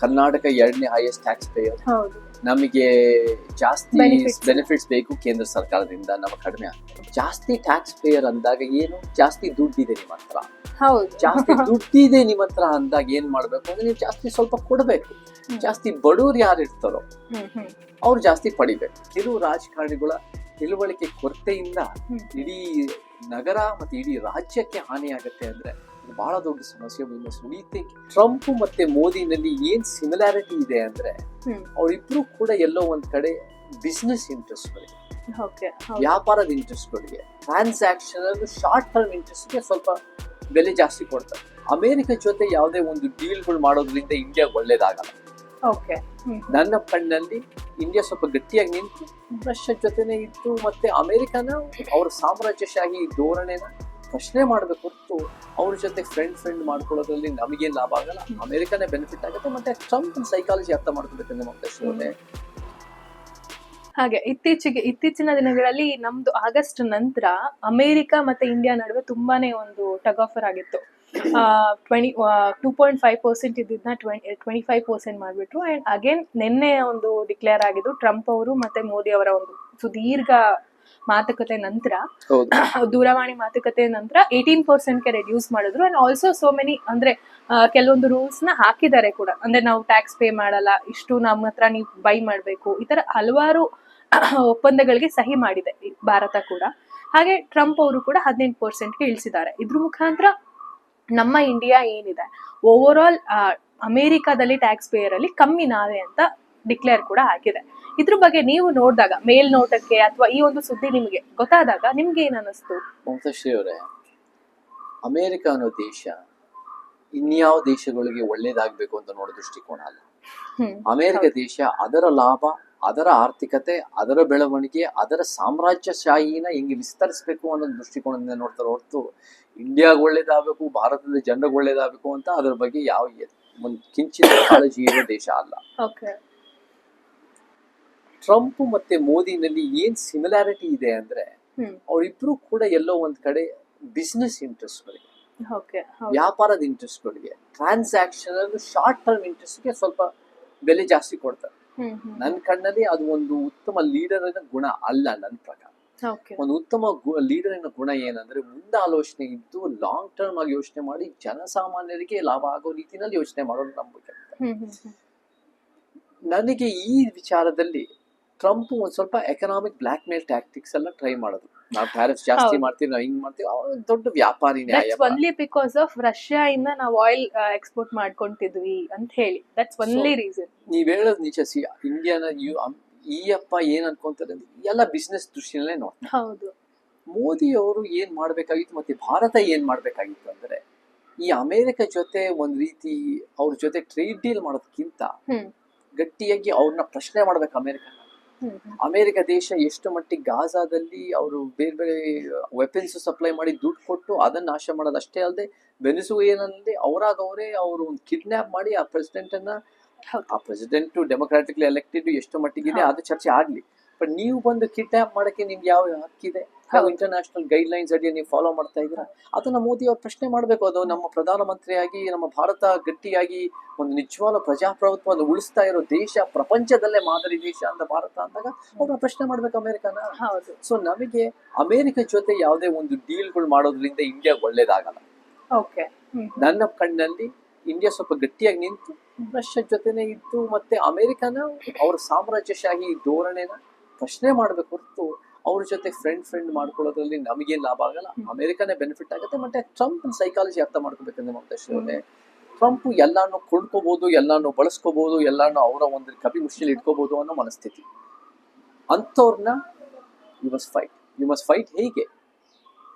ಕರ್ನಾಟಕ 2ನೇ highest tax pair. ಹೌದು. ನಮಗೆ ಜಾಸ್ತಿ Benefits. ಬೆನಿಫಿಟ್ಸ್ ಬೇಕು ಕೇಂದ್ರ ಸರ್ಕಾರದಿಂದ, ನಮ್ಮ ಕಡಿಮೆ ಆಗ್ತದೆ. ಜಾಸ್ತಿ ಟ್ಯಾಕ್ಸ್ ಪೇಯರ್ ಅಂದಾಗ ಏನು, ಜಾಸ್ತಿ ದುಡ್ಡಿದೆ ನಿಮ್ಮ ಹತ್ರ, ಹೌದು. ಜಾಸ್ತಿ ದುಡ್ಡಿದೆ ನಿಮ್ಮ ಹತ್ರ ಅಂದಾಗ ಏನ್ ಮಾಡ್ಬೇಕು ಅಂದ್ರೆ ನೀವು ಜಾಸ್ತಿ ಸ್ವಲ್ಪ ಕೊಡ್ಬೇಕು. ಜಾಸ್ತಿ ಬಡವ್ರು ಯಾರು ಇರ್ತಾರೋ ಅವ್ರು ಜಾಸ್ತಿ ಪಡಿಬೇಕು. ಕೆಲವು ರಾಜಕಾರಣಿಗಳ ತಿಳುವಳಿಕೆ ಕೊರತೆಯಿಂದ ಇಡೀ ನಗರ ಮತ್ತೆ ಇಡೀ ರಾಜ್ಯಕ್ಕೆ ಹಾನಿ ಆಗುತ್ತೆ ಅಂದ್ರೆ ಬಹಳ ದೊಡ್ಡ ಸಮಸ್ಯೆ. ಟ್ರಂಪ್ ಮತ್ತೆ ಮೋದಿನಲ್ಲಿ ಏನ್ ಸಿಮಿಲಾರಿಟಿ ಇದೆ ಅಂದ್ರೆ ಅವರಿಬ್ರು ಕೂಡ ಎಲ್ಲೋ ಒಂದ್ ಕಡೆ ಬಿಸ್ನೆಸ್ ಇಂಟ್ರೆಸ್ಟ್ಗಳಿಗೆ, ವ್ಯಾಪಾರದ ಇಂಟ್ರೆಸ್ಟ್ಗಳಿಗೆ, ಟ್ರಾನ್ಸಾಕ್ಷನ್ ಶಾರ್ಟ್ ಟರ್ಮ್ ಇಂಟ್ರೆಸ್ಟ್ಗೆ ಸ್ವಲ್ಪ ಬೆಲೆ ಜಾಸ್ತಿ ಕೊಡ್ತಾರೆ. ಅಮೆರಿಕ ಜೊತೆ ಯಾವುದೇ ಒಂದು ಡೀಲ್ಗಳು ಮಾಡೋದ್ರಿಂದ ಇಂಡಿಯಾ ಒಳ್ಳೇದಾಗಲ್ಲ. ನನ್ನ ಕಣ್ಣಲ್ಲಿ ಇಂಡಿಯಾ ಸ್ವಲ್ಪ ಗಟ್ಟಿಯಾಗಿ ನಿಂತು ರಷ್ಯಾ ಜೊತೆನೆ ಇತ್ತು ಮತ್ತೆ ಅಮೆರಿಕನ ಅವ್ರ ಸಾಮ್ರಾಜ್ಯಶಾಹಿ ಧೋರಣೆನ ಪ್ರಶ್ನೆ ಮಾಡಬೇಕು ಹೊರತು ಅವ್ರ ಜೊತೆ ಫ್ರೆಂಡ್ ಮಾಡ್ಕೊಳ್ಳೋದ್ರಲ್ಲಿ ನಮಗೇನ್ ಲಾಭ ಆಗಲ್ಲ. ಅಮೆರಿಕನೇ ಬೆನಿಫಿಟ್ ಆಗುತ್ತೆ. ಮತ್ತೆ ಟ್ರಂಪ್ ಸೈಕಾಲಜಿ ಅರ್ಥ ಮಾಡ್ಕೋಬೇಕಂದ್ರೆ ಮತ್ತೆ ಹಾಗೆ ಇತ್ತೀಚಿನ ದಿನಗಳಲ್ಲಿ ನಮ್ದು ಆಗಸ್ಟ್ ನಂತರ ಅಮೆರಿಕ ಮತ್ತೆ ಇಂಡಿಯಾ ನಡುವೆ ತುಂಬಾನೇ ಒಂದು ಟಗ್ ಆಫರ್ ಆಗಿತ್ತು. 2.5% ಇದ್ದಿದ್ನ 25% ಮಾಡ್ಬಿಟ್ರು. ಅಂಡ್ ಅಗೇನ್ ನಿನ್ನೆ ಒಂದು ಡಿಕ್ಲೇರ್ ಆಗಿದ್ದು ಟ್ರಂಪ್ ಅವರು ಮತ್ತೆ ಮೋದಿ ಅವರ ಒಂದು ಸುದೀರ್ಘ ಮಾತುಕತೆ ನಂತರ, ದೂರವಾಣಿ ಮಾತುಕತೆ ನಂತರ 18%ಗೆ ರೆಡ್ಯೂಸ್ ಮಾಡಿದ್ರು. ಅಂಡ್ ಆಲ್ಸೋ ಸೋ ಮೆನಿ ಅಂದ್ರೆ ಕೆಲವೊಂದು ರೂಲ್ಸ್ ನ ಹಾಕಿದ್ದಾರೆ ಕೂಡ. ಅಂದ್ರೆ ನಾವು ಟ್ಯಾಕ್ಸ್ ಪೇ ಮಾಡಲ್ಲ, ಇಷ್ಟು ನಮ್ಮ ಹತ್ರ ನೀವು ಬೈ ಮಾಡ್ಬೇಕು, ಈ ತರ ಹಲವಾರು ಒಪ್ಪಂದಗಳಿಗೆ ಸಹಿ ಮಾಡಿದೆ ಭಾರತ ಕೂಡ. ಹಾಗೆ ಟ್ರಂಪ್ ಅವರು ಕೂಡ 18%ಗೆ ಇಳಿಸಿದ್ದಾರೆ. ಇದ್ರ ಮುಖಾಂತರ ನಮ್ಮ ಇಂಡಿಯಾ ಏನಿದೆ ಓವರ್ ಆಲ್ ಅಮೆರಿಕಾದಲ್ಲಿ ಟ್ಯಾಕ್ಸ್ ಪೇಯರ್ ಅಲ್ಲಿ ಕಮ್ಮಿ ನಾವೇ ಅಂತ ಡಿಕ್ಲೇರ್ ಕೂಡ ಆಗಿದೆ. ಇದ್ರ ಬಗ್ಗೆ ನೀವು ನೋಡಿದಾಗ ಮೇಲ್ನೋಟಕ್ಕೆ ಅಥವಾ ಈ ಒಂದು ಸುದ್ದಿ ನಿಮಗೆ ಗೊತ್ತಾದಾಗ ನಿಮ್ಗೆ ಏನ್ ಅನಿಸ್ತು? ವಂಶಶ್ರೀ ಅವರೇ, ಅಮೆರಿಕ ಅನ್ನೋ ದೇಶ ಇನ್ಯಾವ ದೇಶಗಳಿಗೆ ಒಳ್ಳೇದಾಗ್ಬೇಕು ಅಂತ ನೋಡೋ ದೃಷ್ಟಿಕೋನ ಅಲ್ಲ. ಅಮೆರಿಕ ದೇಶ ಅದರ ಲಾಭ, ಅದರ ಆರ್ಥಿಕತೆ, ಅದರ ಬೆಳವಣಿಗೆ, ಅದರ ಸಾಮ್ರಾಜ್ಯಶಾಹಿನ ಹೆಂಗೆ ವಿಸ್ತರಿಸಬೇಕು ಅನ್ನೋ ದೃಷ್ಟಿಕೋನದಿಂದ ನೋಡ್ತಾರೆ ಹೊರತು ಇಂಡಿಯಾಗ ಒಳ್ಳೇದಾಗಬೇಕು, ಭಾರತದ ಜನರಿಗೆ ಒಳ್ಳೇದಾಗಬೇಕು ಅಂತ ಅದರ ಬಗ್ಗೆ ಯಾವ ಒಂದು ಕಿಂಚಿತ ಕಾಳಜಿ ಇರೋ ದೇಶ ಅಲ್ಲ. ಟ್ರಂಪ್ ಮತ್ತೆ ಮೋದಿನಲ್ಲಿ ಏನ್ ಸಿಮಿಲಾರಿಟಿ ಇದೆ ಅಂದ್ರೆ ಅವರಿಬ್ರು ಕೂಡ ಎಲ್ಲೋ ಒಂದ್ ಕಡೆ ಬಿಸ್ನೆಸ್ ಇಂಟ್ರೆಸ್ಟ್ಗಳಿಗೆ, ವ್ಯಾಪಾರದ ಇಂಟ್ರೆಸ್ಟ್ಗಳಿಗೆ, ಟ್ರಾನ್ಸಾಕ್ಷನ್ ಶಾರ್ಟ್ ಟರ್ಮ್ ಇಂಟ್ರೆಸ್ಟ್ಗೆ ಸ್ವಲ್ಪ ಬೆಲೆ ಜಾಸ್ತಿ ಕೊಡ್ತಾರೆ. ನನ್ನ ಕಣ್ಣಲ್ಲಿ ಅದು ಒಂದು ಉತ್ತಮ ಲೀಡರಿನ ಗುಣ ಅಲ್ಲ. ನನ್ನ ಪ್ರಕಾರ ಒಂದು ಉತ್ತಮ ಲೀಡರಿನ ಗುಣ ಏನಂದ್ರೆ ಮುಂದಾಲೋಚನೆ ಇದ್ದು ಲಾಂಗ್ ಟರ್ಮ್ ಆಗಿ ಯೋಚನೆ ಮಾಡಿ ಜನಸಾಮಾನ್ಯರಿಗೆ ಲಾಭ ಆಗೋ ರೀತಿನಲ್ಲಿ ಯೋಚನೆ ಮಾಡೋದು ನಂಬಿಕೆ. ನನಗೆ ಈ ವಿಚಾರದಲ್ಲಿ ಟ್ರಂಪ್ ಒಂದ್ ಸ್ವಲ್ಪ ಎಕನಾಮಿಕ್ ಬ್ಲಾಕ್ ಮೇಲ್ ಟ್ಯಾಕ್ಟಿಕ್ಸ್ ಎಲ್ಲ ಟ್ರೈ ಮಾಡೋದು. ನಾವು ಟ್ಯಾರಿಫ್ ಜಾಸ್ತಿ ಮಾಡ್ತೀವಿ, ನಾವು ಹಿಂಗ್ ಮಾಡ್ತೀವಿ, ದೊಡ್ಡ ವ್ಯಾಪಾರಿನೇ. ಓನ್ಲಿ ಬಿಕಾಸ್ ಆಫ್ ರಷ್ಯಾ ಇಂದ ನಾವು ಆಯಿಲ್ ಎಕ್ಸ್ಪೋರ್ಟ್ ಮಾಡ್ಕೊಂತಿದ್ವಿ ಅಂತ ಹೇಳಿ, ದಟ್ಸ್ ಓನ್ಲಿ ರೀಸನ್. ನೀವ್ ಹೇಳೋದು ನಿಜ. ಇಂಡಿಯಾನ ಈ ಅಪ್ಪ ಏನ್ ಅನ್ಕೊಂತಾರೆ ಎಲ್ಲ ಬಿಸ್ನೆಸ್ ದೃಷ್ಟಿನಲ್ಲೇ ನೋಡ್ತಾರೆ. ಹೌದು. ಮೋದಿ ಅವರು ಏನ್ ಮಾಡ್ಬೇಕಾಗಿತ್ತು ಮತ್ತೆ ಭಾರತ ಏನ್ ಮಾಡ್ಬೇಕಾಗಿತ್ತು ಅಂದ್ರೆ ಈ ಅಮೆರಿಕ ಜೊತೆ ಒಂದ್ ರೀತಿ ಅವ್ರ ಜೊತೆ ಟ್ರೇಡ್ ಡೀಲ್ ಮಾಡೋದಕ್ಕಿಂತ ಗಟ್ಟಿಯಾಗಿ ಅವ್ರನ್ನ ಪ್ರಶ್ನೆ ಮಾಡ್ಬೇಕು. ಅಮೆರಿಕ ದೇಶ ಎಷ್ಟು ಮಟ್ಟಿಗೆ ಗಾಜಾದಲ್ಲಿ ಅವರು ಬೇರೆ ಬೇರೆ ವೆಪನ್ಸ್ ಸಪ್ಲೈ ಮಾಡಿ ದುಡ್ಡು ಕೊಟ್ಟು ಅದನ್ನ ನಾಶ ಮಾಡೋದು ಅಷ್ಟೇ ಅಲ್ಲದೆ ವೆನಿಜುವೆಲಾನಲ್ಲಿ ಅವರಾಗ ಅವರೇ ಅವರು ಒಂದು ಕಿಡ್ನಾಪ್ ಮಾಡಿ ಆ ಪ್ರೆಸಿಡೆಂಟ್ ಡೆಮೊಕ್ರಾಟಿಕ್ಲಿ ಎಲೆಕ್ಟೆಡ್ ಎಷ್ಟು ಮಟ್ಟಿಗಿದೆ ಅದು ಚರ್ಚೆ ಆಗ್ಲಿ. ಬಟ್ ನೀವು ಬಂದು ಕಿಡ್ನಾಪ್ ಮಾಡಕ್ಕೆ ನಿಮ್ಗೆ ಯಾವ ಹಕ್ಕಿದೆ? ಯಾವ ಇಂಟರ್ನ್ಯಾಷನಲ್ ಗೈಡ್ ಲೈನ್ಸ್ ಅಡಿಯ ನೀವು ಫಾಲೋ ಮಾಡ್ತಾ ಇದ್ದೀರಾ? ಅದನ್ನ ಮೋದಿ ಅವ್ರು ಪ್ರಶ್ನೆ ಮಾಡ್ಬೇಕು. ಅದು ನಮ್ಮ ಪ್ರಧಾನಮಂತ್ರಿಯಾಗಿ ನಮ್ಮ ಭಾರತ ಗಟ್ಟಿಯಾಗಿ ಒಂದು ನಿಜವಾದ ಪ್ರಜಾಪ್ರಭುತ್ವವನ್ನು ಉಳಿಸ್ತಾ ಇರೋ ದೇಶ, ಪ್ರಪಂಚದಲ್ಲೇ ಮಾದರಿ ದೇಶ ಅಂತ ಭಾರತ ಅಂದಾಗ ಅವ್ರನ್ನ ಪ್ರಶ್ನೆ ಮಾಡ್ಬೇಕು ಅಮೆರಿಕನ. ಸೊ ನಮಗೆ ಅಮೆರಿಕ ಜೊತೆ ಯಾವುದೇ ಒಂದು ಡೀಲ್ಗಳು ಮಾಡೋದ್ರಿಂದ ಇಂಡಿಯಾ ಒಳ್ಳೇದಾಗಲ್ಲ. ನನ್ನ ಕಣ್ಣಲ್ಲಿ ಇಂಡಿಯಾ ಸ್ವಲ್ಪ ಗಟ್ಟಿಯಾಗಿ ನಿಂತು ರಷ್ಯಾ ಜೊತೆನೆ ಇದ್ದು ಮತ್ತೆ ಅಮೆರಿಕನ ಅವ್ರ ಸಾಮ್ರಾಜ್ಯಶಾಹಿ ಧೋರಣೆನ ಪ್ರಶ್ನೆ ಮಾಡ್ಬೇಕು ಹೊರತು ಅವ್ರ ಜೊತೆ ಫ್ರೆಂಡ್ ಮಾಡ್ಕೊಳ್ಳೋದ್ರಲ್ಲಿ ನಮಗೇನ್ ಲಾಭ ಆಗಲ್ಲ. ಅಮೆರಿಕನೇ ಬೆನಿಫಿಟ್ ಆಗುತ್ತೆ. ಮತ್ತೆ ಟ್ರಂಪ್ ಸೈಕಾಲಜಿ ಅರ್ಥ ಮಾಡ್ಕೋಬೇಕಂದ್ರೆ ವಂಶಶ್ರೀ, ಟ್ರಂಪ್ ಎಲ್ಲಾನು ಕೊಂಡ್ಕೋಬಹುದು, ಎಲ್ಲಾನು ಬಳಸ್ಕೋಬಹುದು, ಎಲ್ಲಾನು ಅವರ ಒಂದು ಕಪಿ ಮುಷ್ಟಿಲಿ ಇಟ್ಕೋಬಹುದು ಅನ್ನೋ ಮನಸ್ಥಿತಿ. ಅಂಥವ್ರನ್ನ ಯು ಮಸ್ಟ್ ಫೈಟ್. ಹೇಗೆ?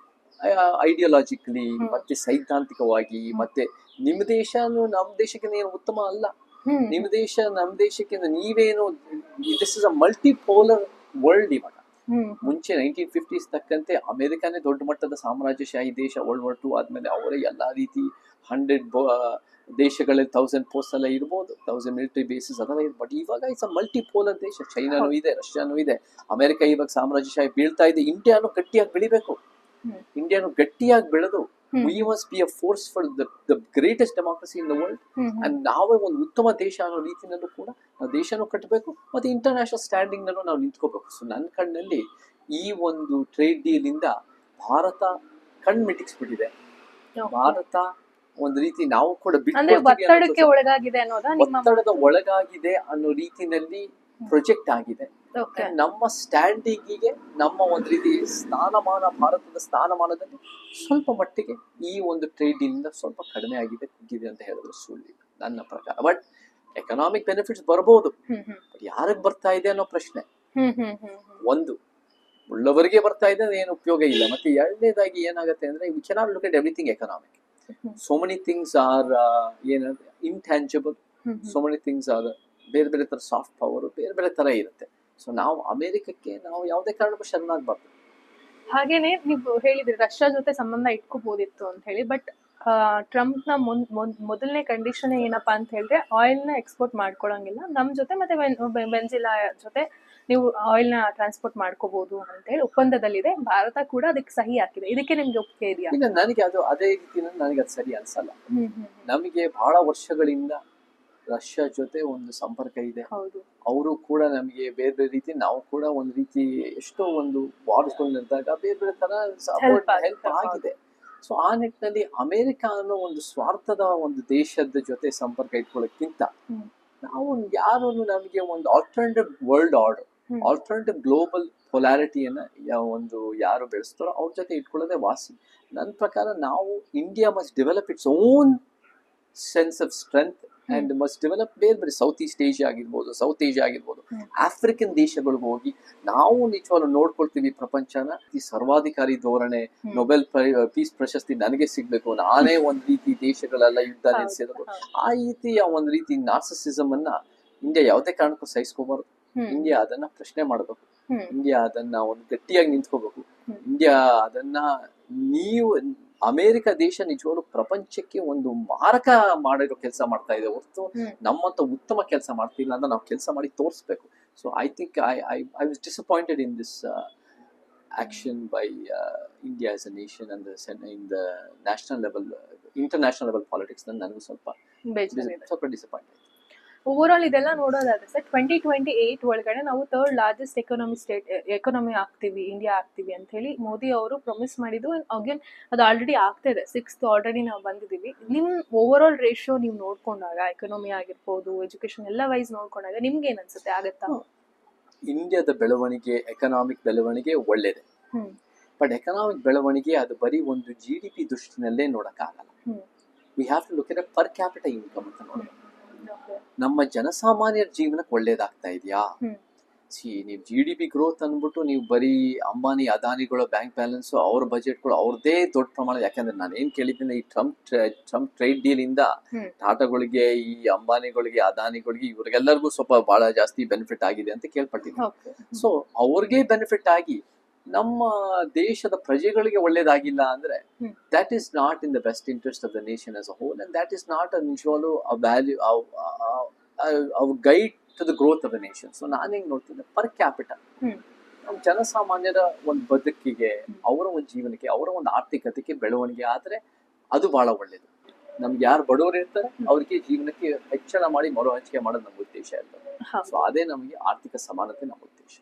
ಐಡಿಯಾಲಜಿಕಲಿ ಮತ್ತೆ ಸೈದ್ಧಾಂತಿಕವಾಗಿ. ಮತ್ತೆ ನಿಮ್ಮ ದೇಶ ನಮ್ಮ ದೇಶಕ್ಕಿಂತ ಏನು ಉತ್ತಮ ಅಲ್ಲ. ನಿಮ್ಮ ದೇಶ ನಮ್ಮ ದೇಶಕ್ಕಿಂತ ನೀವೇನು, ದಿಸ್ ಇಸ್ ಅ ಮಲ್ಟಿಪೋಲರ್ ವರ್ಲ್ಡ್. ಇವಾಗ ಮುಂಚೆ 1950s ತಕ್ಕಂತೆ ಅಮೆರಿಕನೇ ದೊಡ್ಡ ಮಟ್ಟದ ಸಾಮ್ರಾಜ್ಯಶಾಹಿ ದೇಶ. ವರ್ಲ್ಡ್ ವಾರ್ 2 ಆದ್ಮೇಲೆ ಅವರೇ ಎಲ್ಲಾ ರೀತಿ 100 ದೇಶಗಳಲ್ಲಿ 1000 ಪೋಸ್ಟ್ ಎಲ್ಲ ಇರ್ಬೋದು, 1000 ಮಿಲಿಟರಿ ಬೇಸಿಸ್ ಅದೆಲ್ಲ ಇದೆ. ಬಟ್ ಇವಾಗ ಇಟ್ಸ್ ಅ ಮಲ್ಟಿಪೋಲರ್ ದೇಶ. ಚೈನಾನು ಇದೆ, ರಷ್ಯಾನು ಇದೆ, ಅಮೆರಿಕ ಇವಾಗ ಸಾಮ್ರಾಜ್ಯಶಾಹಿ ಬೀಳ್ತಾ ಇದೆ. ಇಂಡಿಯಾನು ಗಟ್ಟಿಯಾಗಿ ಬೆಳಿಬೇಕು. ಇಂಡಿಯಾನು ಗಟ್ಟಿಯಾಗಿ ಬೆಳೆದು we must be a force for the greatest democracy in the world. And ನಾವೇ ಒಂದು ಉತ್ತಮ ದೇಶ ಅನ್ನೋ ರೀತಿಯಲ್ಲೂ ಕೂಡ ನಾವು ದೇಶನೂ ಕಟ್ಟಬೇಕು ಮತ್ತೆ ಇಂಟರ್ನ್ಯಾಷನಲ್ ಸ್ಟ್ಯಾಂಡಿಂಗ್ ನಲ್ಲೂ ನಾವು ನಿಂತ್ಕೋಬೇಕು. ಸೊ ನನ್ನ ಕಣ್ಣಲ್ಲಿ ಈ ಒಂದು ಟ್ರೇಡ್ ಡೀಲ್ ಇಂದ ಭಾರತ ಕಣ್ಮಿಟಿಕ್ಸ್ಬಿಟ್ಟಿದೆ. ಭಾರತ ಒಂದು ರೀತಿ ನಾವು ಕೂಡ ಒತ್ತಡಕ್ಕೆ ಒಳಗಾಗಿದೆ ಅನ್ನೋದಾ ಒತ್ತಡದ ಒಳಗಾಗಿದೆ ಅನ್ನೋ ರೀತಿನಲ್ಲಿ ಪ್ರೊಜೆಕ್ಟ್ ಆಗಿದೆ. ನಮ್ಮ ಸ್ಟ್ಯಾಂಡಿಂಗಿಗೆ ನಮ್ಮ ಒಂದು ರೀತಿ ಸ್ಥಾನಮಾನ ಭಾರತದ ಸ್ಥಾನಮಾನದಲ್ಲಿ ಸ್ವಲ್ಪ ಮಟ್ಟಿಗೆ ಈ ಒಂದು ಟ್ರೇಡ್ ಡೀಲ್ ಇಂದ ಸ್ವಲ್ಪ ಕಡಿಮೆ ಆಗಿದೆ ಕುಗ್ಗಿದೆ ಅಂತ ಹೇಳಿದ್ರೆ ಸುಳ್ಳಿಲ್ಲ ನನ್ನ ಪ್ರಕಾರ. ಬಟ್ ಎಕನಾಮಿಕ್ ಬೆನಿಫಿಟ್ಸ್ ಬರ್ಬೋದು, ಯಾರಿಗೆ ಬರ್ತಾ ಇದೆ ಅನ್ನೋ ಪ್ರಶ್ನೆ. ಒಂದು ಉಳ್ಳವರಿಗೆ ಬರ್ತಾ ಇದೆ ಏನು ಉಪಯೋಗ ಇಲ್ಲ. ಮತ್ತೆ ಎರಡನೇದಾಗಿ ಏನಾಗುತ್ತೆ ಅಂದ್ರೆ we cannot look at everything economic. So many things are ಏನಂದ್ರೆ intangible, so many things are ಬೇರೆ ಬೇರೆ ತರ ಸಾಫ್ಟ್ ಪವರ್ ಬೇರೆ ಬೇರೆ ತರ ಇರುತ್ತೆ. ಸೊ ನಾವು ಅಮೆರಿಕಕ್ಕೆ ನಾವು ಯಾವುದೇ ಕಾರಣಕ್ಕೂ ಶರಣಾಗಬಾರ್ದು. ಹಾಗೇನೆ ನೀವು ಹೇಳಿದ್ರಿ ರಷ್ಯಾ ಜೊತೆ ಸಂಬಂಧ ಇಟ್ಕೋಬಹುದಿತ್ತು ಅಂತ ಹೇಳಿ. ಬಟ್ ಟ್ರಂಪ್ ನ ಮೊದಲನೇ ಕಂಡೀಷನ್ ಏನಪ್ಪಾ ಅಂತ ಹೇಳಿದ್ರೆ ಆಯಿಲ್ ನ ಎಕ್ಸ್ಪೋರ್ಟ್ ಮಾಡ್ಕೊಳಂಗಿಲ್ಲ ನಮ್ ಜೊತೆ, ಮತ್ತೆ ವೆನ್ಜುಲಾ ಜೊತೆ ನೀವು ಆಯಿಲ್ ನ ಟ್ರಾನ್ಸ್ಪೋರ್ಟ್ ಮಾಡ್ಕೋಬಹುದು ಅಂತ ಹೇಳಿ ಒಪ್ಪಂದದಲ್ಲಿದೆ. ಭಾರತ ಕೂಡ ಅದಕ್ಕೆ ಸಹಿ ಹಾಕಿದೆ. ಇದಕ್ಕೆ ನಿಮ್ಗೆ ಒಪ್ಪಿಗೆ ಇದೆಯಾ? ಇಲ್ಲ, ನನಗೆ ಅದು ಅದೇ ರೀತಿಯಲ್ಲಿ ನನಗೆ ಅದು ಸರಿ ಅನ್ಸಲ್ಲ. ನಮಗೆ ಬಹಳ ವರ್ಷಗಳಿಂದ ರಷ್ಯಾ ಜೊತೆ ಒಂದು ಸಂಪರ್ಕ ಇದೆ. ಅವರು ಕೂಡ ನಮಗೆ ಬೇರೆ ಬೇರೆ ರೀತಿ, ನಾವು ಕೂಡ ಒಂದು ರೀತಿ ಎಷ್ಟೋ ಒಂದು ವಾರ್ಸ್ಗಳು ನಡೆದಾಗ ಬೇರೆ ಬೇರೆ ತರ ಹೆಲ್ಪ್ ಆಗಿದೆ. ಸೊ ಆ ನಿಟ್ಟಿನಲ್ಲಿ ಅಮೆರಿಕ ಅನ್ನೋ ಒಂದು ಸ್ವಾರ್ಥದ ಒಂದು ದೇಶದ ಜೊತೆ ಸಂಪರ್ಕ ಇಟ್ಕೊಳ್ಳೋಕ್ಕಿಂತ ನಾವು ಯಾರನ್ನು ನಮಗೆ ಒಂದು alternative world order, alternative global ಪೊಲಾರಿಟಿಯನ್ನ ಒಂದು ಯಾರು ಬೆಳೆಸ್ತಾರೋ ಅವ್ರ ಜೊತೆ ಇಟ್ಕೊಳ್ಳೋದೇ ವಾಸಿ. ನನ್ನ ಪ್ರಕಾರ ನಾವು India must develop its own sense of strength and must develop ಬೇರೆ ಬೇರೆ ಸೌತ್ ಈಸ್ಟ್ ಏಷ್ಯಾ ಆಗಿರ್ಬೋದು, ಸೌತ್ ಏಷ್ಯಾ ಆಗಿರ್ಬೋದು, ಆಫ್ರಿಕನ್ ದೇಶಗಳಿಗೆ ಹೋಗಿ ನಾವು ನಿಜವಾಗ್ಲೂ ನೋಡ್ಕೊಳ್ತೀವಿ ಪ್ರಪಂಚನ. ಈ ಸರ್ವಾಧಿಕಾರಿ ಧೋರಣೆ, ನೊಬೆಲ್ ಪೀಸ್ ಪ್ರಶಸ್ತಿ ನನಗೆ ಸಿಗ್ಬೇಕು, ನಾನೇ ಒಂದ್ ರೀತಿ ದೇಶಗಳೆಲ್ಲ ಯುದ್ಧ ನಿಲ್ಸಿರೋದು, ಆ ರೀತಿಯ ಒಂದ್ ರೀತಿ ನಾರ್ಸಿಸಿಸಮ್ ಅನ್ನ ಇಂಡಿಯಾ ಯಾವುದೇ ಕಾರಣಕ್ಕೂ ಸಹಿಸ್ಕೋಬಾರ್ದು. ಇಂಡಿಯಾ ಅದನ್ನ ಪ್ರಶ್ನೆ ಮಾಡಬೇಕು. ಇಂಡಿಯಾ ಅದನ್ನ ಒಂದು ಗಟ್ಟಿಯಾಗಿ ನಿಂತ್ಕೋಬೇಕು. ಇಂಡಿಯಾ ಅದನ್ನ ಅಮೆರಿಕ ದೇಶ ನಿಜವಾಗ್ಲೂ ಪ್ರಪಂಚಕ್ಕೆ ಒಂದು ಮಾರಕ ಮಾಡಿರೋ ಕೆಲಸ ಮಾಡ್ತಾ ಇದೆ ಹೊರತು ನಮ್ಮಂತ ಉತ್ತಮ ಕೆಲಸ ಮಾಡ್ತಿಲ್ಲ ಅಂತ ನಾವು ಕೆಲಸ ಮಾಡಿ ತೋರಿಸ್ಬೇಕು. So I think I was disappointed in this action by India as a nation and in the national level, international level politics ನನಗೂ ಸ್ವಲ್ಪ ಡಿಸಪಾಯಿಂಟ್. ಓವರ್ ಆಲ್ ಇದೆಲ್ಲ ನೋಡೋದಾದ್ರೆ ಸರ್ 2028 ಒಳಗಡೆ ನಾವು ಥರ್ಡ್ ಲಾರ್ಜೆಸ್ಟ್ ಎಕಾನಮಿ ಆಗ್ತೀವಿ, ಇಂಡಿಯಾ ಆಗ್ತೀವಿ ಅಂತ ಹೇಳಿ ಮೋದಿ ಅವರು ಪ್ರೊಮಿಸ್ ಮಾಡಿದ್ದು. ಅಗೇನ್ ಅದು ಆಲ್ರೆಡಿ ಆಗ್ತಿದೆ, 6th ಆಲ್ರೆಡಿ ನಾವು ಬಂದಿದ್ದೀವಿ. ನಿಮ್ ಓವರ್ ಆಲ್ ರೇಷಿಯೋ ನೀವು ನೋಡ್ಕೊಂಡಾಗ ಎಕಾನಮಿ ಆಗಿರ್ಬೋದು, ಎಜುಕೇಶನ್ ಎಲ್ಲ ವೈಸ್ ನೋಡ್ಕೊಂಡಾಗ ನಿಮ್ಗೆ ಏನ್ ಅನ್ಸುತ್ತೆ, ಆಗತ್ತಾ? ಇಂಡಿಯಾದ ಬೆಳವಣಿಗೆ, ಎಕನಾಮಿಕ್ ಬೆಳವಣಿಗೆ ಒಳ್ಳೇದೆ. ಬಟ್ ಎಕನಾಮಿಕ್ ಬೆಳವಣಿಗೆ ಅದು ಬರೀ ಒಂದು GDP ದೃಷ್ಟಿನಲ್ಲೇ ನೋಡಕ್ಕಾಗಲ್ಲ. We have to look at per capita income ಅಂತ ನೋಡಬೇಕು. ನಮ್ಮ ಜನಸಾಮಾನ್ಯರ ಜೀವನಕ್ಕೆ ಒಳ್ಳೇದಾಗ್ತಾ ಇದೆಯಾ? ನೀವು GDP ಗ್ರೋತ್ ಅಂದ್ಬಿಟ್ಟು ನೀವು ಬರೀ ಅಂಬಾನಿ ಅದಾನಿಗಳ ಬ್ಯಾಂಕ್ ಬ್ಯಾಲೆನ್ಸ್, ಅವ್ರ ಬಜೆಟ್ಗಳು ಅವ್ರದೇ ದೊಡ್ಡ ಪ್ರಮಾಣ. ಯಾಕಂದ್ರೆ ನಾನು ಏನ್ ಕೇಳಿದ್ದೀನಿ, ಈ ಟ್ರಂಪ್ ಟ್ರೇಡ್ ಡೀಲ್ ಇಂದ ಟಾಟಾಗಳಿಗೆ, ಈ ಅಂಬಾನಿಗಳಿಗೆ, ಅದಾನಿಗಳಿಗೆ, ಇವ್ರಿಗೆಲ್ಲರಿಗೂ ಸ್ವಲ್ಪ ಬಹಳ ಜಾಸ್ತಿ ಬೆನಿಫಿಟ್ ಆಗಿದೆ ಅಂತ ಕೇಳ್ಪಟ್ಟಿದ್ದೀನಿ. ಸೊ ಅವ್ರಿಗೆ ಬೆನಿಫಿಟ್ ಆಗಿ ನಮ್ಮ ದೇಶದ ಪ್ರಜೆಗಳಿಗೆ ಒಳ್ಳೇದಾಗಿಲ್ಲ ಅಂದ್ರೆ that is not in the best interest of the nation as a whole, and that is not ನಿಜವಾಗ್ಲೂ a value guide to the growth of the nation. So ನಾನು ಹೆಂಗ್ ನೋಡ್ತೀನಿ, ಪರ್ ಕ್ಯಾಪಿಟಲ್ ನಮ್ಮ ಜನಸಾಮಾನ್ಯರ ಒಂದು ಬದುಕಿಗೆ, ಅವರ ಒಂದು ಜೀವನಕ್ಕೆ, ಅವರ ಒಂದು ಆರ್ಥಿಕತೆಗೆ ಬೆಳವಣಿಗೆ ಆದ್ರೆ ಅದು ಬಹಳ ಒಳ್ಳೇದು. ನಮ್ಗೆ ಯಾರು ಬಡವರು ಇರ್ತಾರೆ ಅವ್ರಿಗೆ ಜೀವನಕ್ಕೆ ಹೆಚ್ಚಳ ಮಾಡಿ ಮರು ಹಂಚಿಕೆ ಮಾಡೋದು ನಮ್ಮ ಉದ್ದೇಶ ಇರ್ತದೆ. ಸೊ ಅದೇ ನಮಗೆ ಆರ್ಥಿಕ ಸಮಾನತೆ ನಮ್ಮ ಉದ್ದೇಶ.